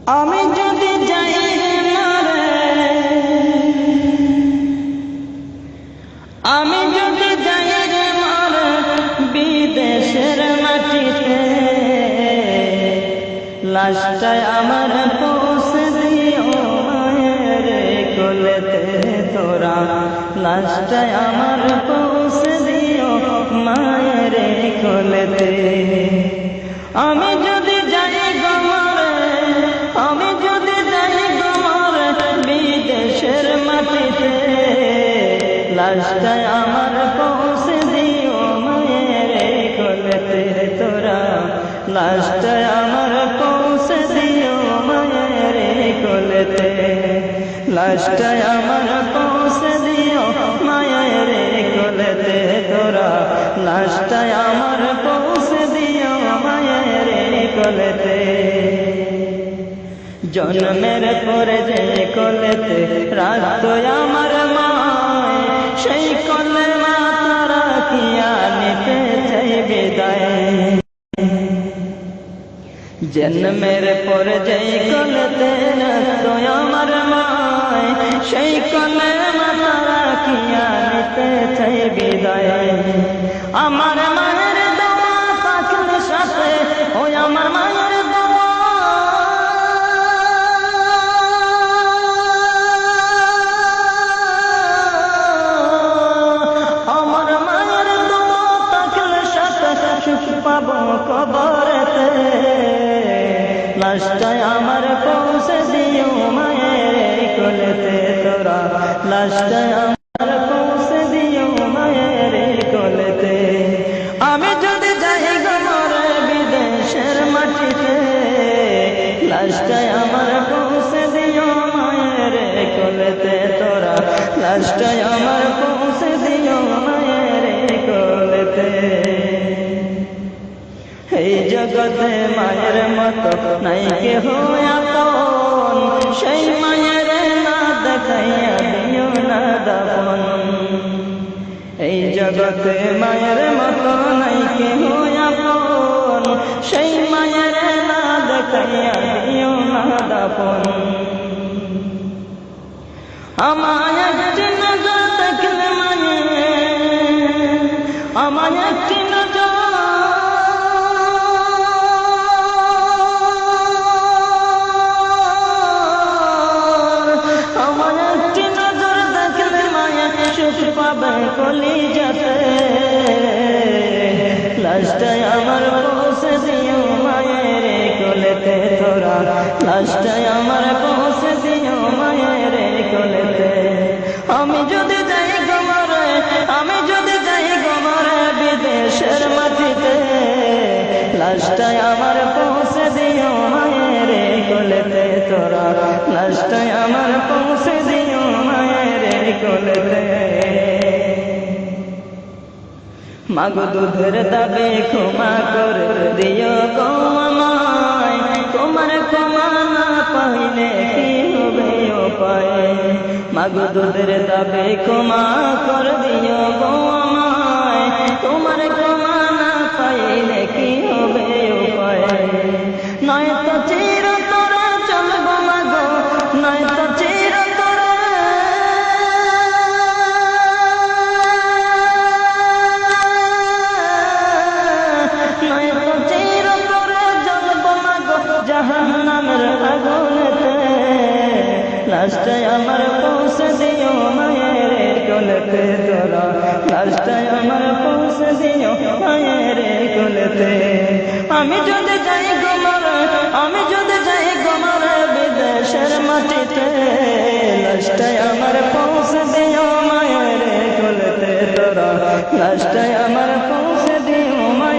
আমি যদি যাই রে মারে, আমি যদি যাই রে মারে বিদেশের মাটিতে, লাশটায় আমার পৌঁছে দিও মায়ের কোলেতে তোরা, লাশটায় আমার পৌঁছে দিও মায়ের কোলেতে। আমি যদি যাই গো মারে, আমি যদি যাই গো মারে বিদেশের মাটিতে, লাশটায় আমার পৌঁছে দিও মায়ের কোলেতে তোরা, লাশটায় আমার পৌঁছে দিও মায়ের কোলেতে, লাশটায় আমার পৌঁছে দিও মায়ের কোলেতে তোরা, লাশটায় আমার পৌঁছে দিও মায়ের কোলেতে। জন্মের পরে যে কোলেতে রাখতো আমার মায়, সেই কোলে মা তারা কিয়া নিতে চাই বিদায়। জন্মের পরে যে কোলেতে রাখতো আমার মায়, সেই কোলে মা তারা কিয়া নিতে চাই বিদায়। আমার মায়ের দোয়া পাখির সাথে, ওই আমার মায়ের দোয়া, আমার মায়ের দোয়া পাখির সাথে সুখ পাবো কবরেতে, লাশটায় আমার পৌঁছে দিও মায়ের কোলেতে তোরা, লাশটায় আমার পৌঁছে দিও মায়ের কোলেতে। আমি যদি যাই গো মরে বিদেশের মাটিতে, লাশটায় আমার পৌঁছে দিও মায়ের কোলেতে তোরা, লাশটায় আমার পৌঁছে দিও মায়ের কোলেতে। এই জগতে মায়ের মতো নাই কেহ আপন, সেই মায়ের না দেখাইয়া দিও না দাপন। এই জগতে মায়ের মতো নাই কেহ আপন, সেই মায়ের না দেখাইয়া দিও না দাপন। আমায় একটি নজর দেখলে মায়ে, আমায় একটি নজর, পাবে কলিজাতে, লাশটায় আমার পৌঁছে দিও মায়ের কোলেতে তোরা, লাশটায় আমার পৌঁছে দিও মায়ের কোলেতে। আমি যদি যাই গো মরে, আমি যদি যাই গো মরে বিদেশের মাটিতে, লাশটায় আমার পৌঁছে দিও মায়ের কোলেতে তোরা, লাশটায় আমার পৌঁছে দিও মায়ের কোলেতে। মাগো দুধের দাবে ক্ষমা করে দিও গো আমায়, তোমার ক্ষমা না পাইলে কি হবে উপায়। মাগো দুধের দাবে ক্ষমা করে দিও গো আমায়, তোমার ক্ষমা না পাইলে কি হবে উপায়। নয়তো চিরতরে চলবো মাগো, নয়তো চিরতরে, নয়তো চিরতরে জ্বলবো মাগো জাহান্নামের আগুনেতে, লাশটায় আমার পৌঁছে দিও মায়ের কোলেতে তোরা, লাশটায় আমার পৌঁছে দিও মায়ের কোলেতে। আমি যদি যাই গো মরে, আমি যদি যাই গো মরে বিদেশের মাটিতে, লাশটায় আমার পৌঁছে দিও মায়ের কোলেতে তোরা, লাশটায় আমার পৌঁছে দিও মায়ের